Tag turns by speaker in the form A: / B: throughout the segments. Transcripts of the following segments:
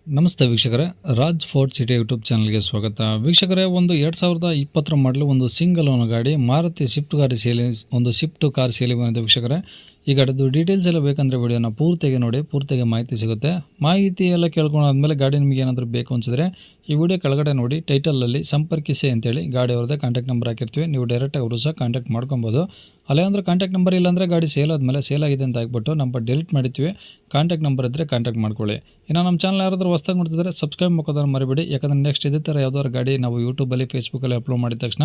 A: ನಮಸ್ತೆ ವೀಕ್ಷಕರೇ, Raj fort city YouTube ಚಾನಲ್ಗೆ ಸ್ವಾಗತ. ವೀಕ್ಷಕರೇ, ಒಂದು 2020 ಮಾಡಲು ಒಂದು ಸಿಂಗಲ್ ಓನ್ ಗಾಡಿ ಮಾರುತಿ ಸ್ವಿಫ್ಟ್ ಕಾರ್ ಸೇಲಿ ಬಂದಿದೆ ವೀಕ್ಷಕರೇ. ಈ ಗಾಡಿದು ಡೀಟೇಲ್ಸ್ ಎಲ್ಲ ಬೇಕಂದರೆ ವಿಡಿಯೋನ ಪೂರ್ತಿಯಾಗಿ ನೋಡಿ, ಪೂರ್ತಿಯಾಗಿ ಮಾಹಿತಿ ಸಿಗುತ್ತೆ. ಮಾಹಿತಿ ಎಲ್ಲ ಕೇಳ್ಕೊಂಡಾದ್ಮೇಲೆ ಗಾಡಿ ನಿಮಗೆ ಏನಾದರೂ ಬೇಕು ಅನಿಸಿದ್ರೆ ಈ ವಿಡಿಯೋ ಕೆಳಗಡೆ ನೋಡಿ ಟೈಟಲಲ್ಲಿ ಸಂಪರ್ಕಿಸಿ ಅಂತೇಳಿ ಗಾಡಿ ಅವ್ರದ್ದೇ ಕಾಂಟ್ಯಾಕ್ಟ್ ನಂಬರ್ ಹಾಕಿರ್ತೀವಿ. ನೀವು ಡೈರೆಕ್ಟಾಗಿ ಅವರು ಸಹ ಕಾಂಟ್ಯಾಕ್ಟ್ ಮಾಡ್ಕೊಬೋದು. ಅಲ್ಲೇ ಕಾಂಟ್ಯಾಕ್ಟ್ ನಂಬರ್ ಇಲ್ಲಾಂದರೆ ಗಾಡಿ ಸೇಲ್ ಆದಮೇಲೆ ಸೇಲ್ ಆಗಿದೆ ಅಂತ ಹಾಕ್ಬಿಟ್ಟು ನಂಬರ್ ಡಿಲೀಟ್ ಮಾಡಿರ್ತೀವಿ. ಕಾಂಟ್ಯಾಕ್ಟ್ ನಂಬರ್ ಇದ್ದರೆ ಕಾಂಟ್ಯಾಕ್ಟ್ ಮಾಡ್ಕೊಳ್ಳಿ. ಇನ್ನು ನಮ್ಮ ಚಾನಲ್ ಯಾರಾದರೂ ಹೊಸ್ದಾಗಿ ನೋಡ್ತಿದ್ರೆ ಸಬ್ಸ್ಕ್ರೈಬ್ ಮಾಡೋದನ್ನು ಮರಿಬೇಡಿ. ಯಾಕಂದರೆ ನೆಕ್ಸ್ಟ್ ಇದೇ ಥರ ಯಾವ್ದಾದ್ರು ಗಾಡಿ ನಾವು ಯೂಟ್ಯೂಬಲ್ಲಿ ಫೇಸ್ಬುಕ್ಕಲ್ಲಿ ಅಪ್ಲೋಡ್ ಮಾಡಿದ ತಕ್ಷಣ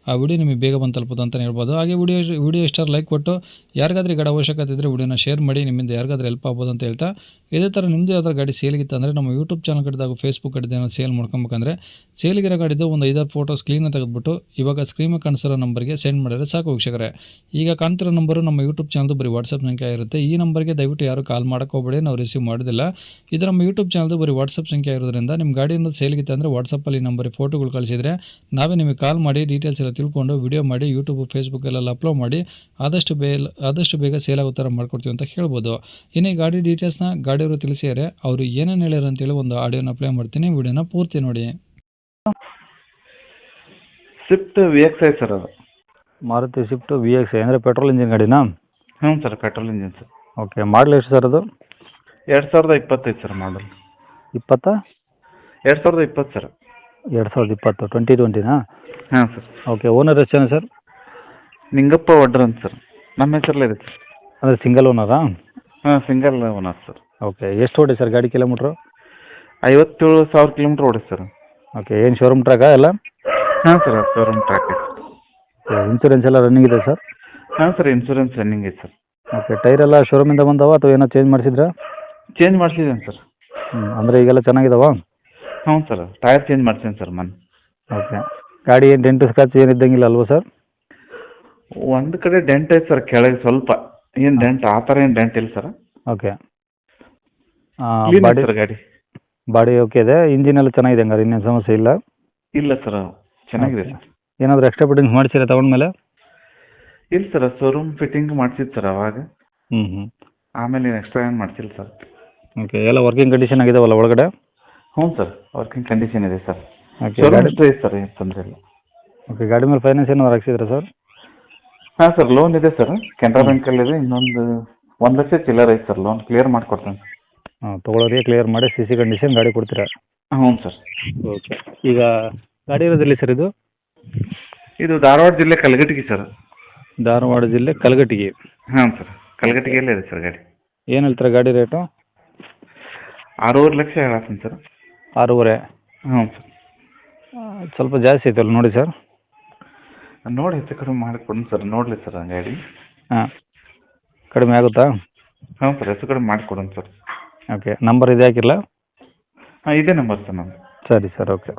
A: ಆ ವಿಡಿಯೋ ನಿಮಗೆ ಬೇಗ ಬಂದು ತಲುಪೋದು ಅಂತಲೇ ಹೇಳ್ಬೋದು. ಹಾಗೆ ವಿಡಿಯೋ ಇಷ್ಟ ಲೈಕ್ ಕೊಟ್ಟು ಯಾರಿಗಾದ್ರೂ ಗಾಡಿ ಅವಶ್ಯಕತೆ ಇದ್ದರೆ ವಿಡಿಯೋನ ಶೇರ್ ಮಾಡಿ, ನಿಮ್ಮಿಂದ ಯಾರಿಗಾದ್ರೂ ಹೆಲ್ಪ್ ಆಗ್ಬೋದು ಅಂತ ಹೇಳ್ತಾ, ಇದೇ ಥರ ನಿಮ್ಮದು ಯಾವ್ದಾದ್ರು ಗಾಡಿ ಸೇಲಿಗಿತ್ತು ಅಂದರೆ ನಮ್ಮ ಯೂಟ್ಯೂಬ್ ಚಾನಲ್ ಕಡೆದಾಗ ಫೇಸ್ಬುಕ್ ಕಡೆದೇನೋ ಸೇಲ್ ಮಾಡ್ಕೊಬೇಕಂದ್ರೆ ಸೇಲಿಗಿರೋ ಗಾಡಿದ್ದು ಒಂದು 5-6 ಫೋಟೋಸ್ ಕ್ಲೀನಾಗಿ ತೆಗೆದುಬಿಟ್ಟು ಇವಾಗ ಸ್ಕ್ರೀನ್ ಕಾಣಿಸಿರೋ ನಂಬರ್ಗೆ ಸೆಂಡ್ ಮಾಡಿದ್ರೆ ಸಾಕು ವೀಕ್ಷಕರೇ. ಈಗ ಕಾಣ್ತಿರೋ ನಂಬರು ನಮ್ಮ ಯೂಟ್ಯೂಬ್ ಚಾನಲ್ದು ಬರೀ ವಾಟ್ಸಪ್ ಸಂಖ್ಯೆ ಇರುತ್ತೆ. ಈ ನಂಬರ್ಗೆ ದಯವಿಟ್ಟು ಯಾರು ಕಾಲ್ ಮಾಡೋಕೆ ಹೋಗಬೇಡಿ, ನಾವು ರಿಸೀವ್ ಮಾಡೋದಿಲ್ಲ. ಇದು ನಮ್ಮ ಯೂಟ್ಯೂಬ್ ಚಾನಲ್ದು ಬರೀ ವಾಟ್ಸಪ್ ಸಂಖ್ಯೆ ಇರೋದ್ರಿಂದ ನಿಮ್ಮ ಗಾಡಿಯಿಂದ ಸೇಲ್ಗಿತ್ತು ಅಂದರೆ ವಾಟ್ಸಪ್ಪಲ್ಲಿ ನಂಬರಿಗೆ ಫೋಟೋಗಳು ಕಳಿಸಿದರೆ ನಾವೇ ನಿಮಗೆ ಕಾಲ್ ಮಾಡಿ ಡೀಟೇಲ್ಸ್ ಎಲ್ಲ ತಿಳ್ಕೊಂಡು ವಿಡಿಯೋ ಮಾಡಿ ಯೂಟ್ಯೂಬ್ ಫೇಸ್ಬುಕ್ಕಲ್ಲೆಲ್ಲ ಅಪ್ಲೋಡ್ ಮಾಡಿ ಆದಷ್ಟು ಬೇಗ ಸೇಲ್ ಆಗೋ ಥರ ಮಾಡ್ಕೊಡ್ತೀವಿ ಅಂತ ಹೇಳ್ಬೋದು. ಇನ್ನು ಈ ಗಾಡಿ ಡೀಟೇಲ್ಸ್ನ ಗಾಡಿಯವರು ತಿಳಿಸಿದರೆ ಅವರು ಏನೇನು ಹೇಳ್ಯಾರ ಅಂತೇಳಿ ಒಂದು ಆಡಿಯೋನ ಪ್ಲೇ ಮಾಡ್ತೀನಿ, ವಿಡಿಯೋನ ಪೂರ್ತಿ ನೋಡಿ.
B: Swift VXi sir. ಅದು
C: ಮಾರುತಿ ಸ್ವಿಫ್ಟ್ VXi ಅಂದರೆ ಪೆಟ್ರೋಲ್ ಇಂಜಿನ್ ಗಾಡಿನಾ?
B: ಹ್ಞೂ sir, petrol engine sir.
C: Okay, model ಎಷ್ಟು ಸರ್ ಅದು?
B: 2025 ಸರ್ ಮಾಡಲ್.
C: 20?
B: 2020 ಸರ್.
C: 2020 2020ನಾ?
B: ಹಾಂ ಸರ್.
C: ಓಕೆ, ಓನರ್ ಎಷ್ಟು ಜನ ಸರ್?
B: ನಿಂಗಪ್ಪ ಒಡ್ರ ಅಂತ ಸರ್, ನಮ್ಮ ಹೆಸರಲ್ಲೇ ಇದೆ ಸರ್.
C: ಅಂದರೆ ಸಿಂಗಲ್ ಓನರಾ?
B: ಹಾಂ, ಸಿಂಗಲ್ ಓನರ್ ಸರ್.
C: ಓಕೆ, ಎಷ್ಟು ಓಡಿ ಸರ್ ಗಾಡಿ ಕಿಲೋಮೀಟ್ರು?
B: 57,000 ಕಿಲೋಮೀಟ್ರ್ ಓಡಿ ಸರ್.
C: ಓಕೆ, ಏನು ಶೋರೂಮ್ ಟ್ರ್ಯಾಕಾ ಎಲ್ಲ?
B: ಹಾಂ ಸರ್, ಶೋರೂಮ್ ಟ್ರ್ಯಾಕ್ ಇದೆ.
C: ಇನ್ಸೂರೆನ್ಸ್ ಎಲ್ಲ ರನ್ನಿಂಗ್ ಇದೆ ಸರ್?
B: ಹಾಂ ಸರ್, ಇನ್ಸೂರೆನ್ಸ್ ರನ್ನಿಂಗ್ ಇದೆ ಸರ್.
C: ಓಕೆ, ಟೈರ್ ಎಲ್ಲ ಶೋರೂಮಿಂದ ಬಂದವ ಅಥವಾ ಏನೋ ಚೇಂಜ್ ಮಾಡಿಸಿದ್ರಾ?
B: ಚೇಂಜ್ ಮಾಡಿಸಿದ್ದೇನೆ ಸರ್.
C: ಅಂದರೆ ಈಗೆಲ್ಲ ಚೆನ್ನಾಗಿದಾವ?
B: ಹ್ಞೂ ಸರ್, ಟೈರ್ ಚೇಂಜ್ ಮಾಡ್ತೀನಿ ಸರ್ ಮೊನ್ನೆ.
C: ಓಕೆ, ಗಾಡಿ ಏನು ಡೆಂಟು ಸ್ಕ್ರಾಚ್ ಏನು ಇದ್ದಂಗಿಲ್ಲ ಅಲ್ವಾ ಸರ್?
B: ಒಂದು ಕಡೆ ಡೆಂಟ್ ಐತೆ ಸರ್, ಕೆಳಗೆ ಸ್ವಲ್ಪ. ಏನು ಡೆಂಟ್ ಆ ಥರ ಏನು ಡೆಂಟ್ ಇಲ್ಲ ಸರ್.
C: ಓಕೆ,
B: ಬಾಡಿ ಸರ್ ಗಾಡಿ.
C: ಬಾಡಿ ಓಕೆ ಇದೆ, ಇಂಜಿನ್ ಎಲ್ಲ ಚೆನ್ನಾಗಿದೆ ಹಂಗಾರೆ, ಇನ್ನೇನು ಸಮಸ್ಯೆ ಇಲ್ಲ?
B: ಇಲ್ಲ ಸರ್, ಚೆನ್ನಾಗಿದೆ ಸರ್.
C: ಏನಾದರೂ ಎಕ್ಸ್ಟ್ರಾ ಫಿಟ್ಟಿಂಗ್ಸ್ ಮಾಡಿಸಿರಾ ತಗೊಂಡ್ಮೇಲೆ?
B: ಇಲ್ಲ ಸರ್, ಶೋರೂಮ್ ಫಿಟ್ಟಿಂಗ್ ಮಾಡ್ಸಿದ್ದು ಸರ್ ಅವಾಗ.
C: ಹ್ಞೂ
B: ಆಮೇಲೆ ಎಕ್ಸ್ಟ್ರಾ ಏನು ಮಾಡ್ಸಿಲ್ಲ ಸರ್.
C: ಓಕೆ, ಎಲ್ಲ ವರ್ಕಿಂಗ್ ಕಂಡೀಷನ್ ಆಗಿದಾವಲ್ಲ ಒಳಗಡೆ?
B: ಹ್ಞೂ ಸರ್, ವರ್ಕಿಂಗ್ ಕಂಡೀಷನ್ ಇದೆ ಸರ್.
C: ಓಕೆ,
B: ಶೋರೂಮ್ ಅಷ್ಟೇ ಇದೆ ಸರ್, ಏನು ತೊಂದರೆ ಇಲ್ಲ.
C: ಓಕೆ, ಗಾಡಿ ಮೇಲೆ ಫೈನಾನ್ಸ್ ಏನಾದ್ರು ಹಾಕ್ಸಿದ್ರಾ ಸರ್?
B: ಹಾಂ ಸರ್, ಲೋನ್ ಇದೆ ಸರ್, ಕೆನರಾ ಬ್ಯಾಂಕಲ್ಲಿದೆ. ಇನ್ನೊಂದು 1 ಲಕ್ಷ ಚಿಲ್ಲರ್ ಐತೆ ಸರ್, ಲೋನ್ ಕ್ಲಿಯರ್ ಮಾಡಿಕೊಡ್ತೇನೆ ಸರ್.
C: ಹಾಂ, ತೊಗೊಳೋರಿಗೆ ಕ್ಲಿಯರ್ ಮಾಡಿ CC ಕಂಡೀಷನ್ ಗಾಡಿ ಕೊಡ್ತೀರಾ?
B: ಹ್ಞೂ ಸರ್.
C: ಓಕೆ, ಈಗ ಗಾಡಿ ಇರೋದಿಲ್ಲ ಸರ್ ಇದು?
B: ಇದು ಧಾರವಾಡ ಜಿಲ್ಲೆ ಕಲಘಟಗಿ ಸರ್.
C: ಧಾರವಾಡ ಜಿಲ್ಲೆ ಕಲಘಟಗಿ?
B: ಹಾಂ ಸರ್, ಕಲಘಟಗಿಯಲ್ಲೇ ಇದೆ ಸರ್ ಗಾಡಿ.
C: ಏನು ಹೇಳ್ತಾರೆ ಗಾಡಿ ರೇಟು?
B: 6.5 ಲಕ್ಷ ಹೇಳತ್ತೀನಿ ಸರ್.
C: 6.5?
B: ಹ್ಞೂ ಸರ್.
C: ಸ್ವಲ್ಪ ಜಾಸ್ತಿ ಐತಲ್ಲ ನೋಡಿ ಸರ್.
B: ನೋಡಿ ಹೆಚ್ಚು ಕಡಿಮೆ ಮಾಡಿಕೊಡಿ ಸರ್, ನೋಡಲಿ ಸರ್ ಗಾಡಿ.
C: ಹಾಂ, ಕಡಿಮೆ ಆಗುತ್ತಾ?
B: ಹ್ಞೂ ಸರ್, ಹೆಚ್ಚು ಕಡಿಮೆ ಮಾಡಿಕೊಡೋಣ ಸರ್.
C: ಓಕೆ, ನಂಬರ್ ಇದೆ ಹಾಕಿರಲ್ಲ?
B: ಹಾಂ, ಇದೇ ನಂಬರ್ ಸರ್ ನಮ್ಮದು.
C: ಸರಿ ಸರ್, ಓಕೆ.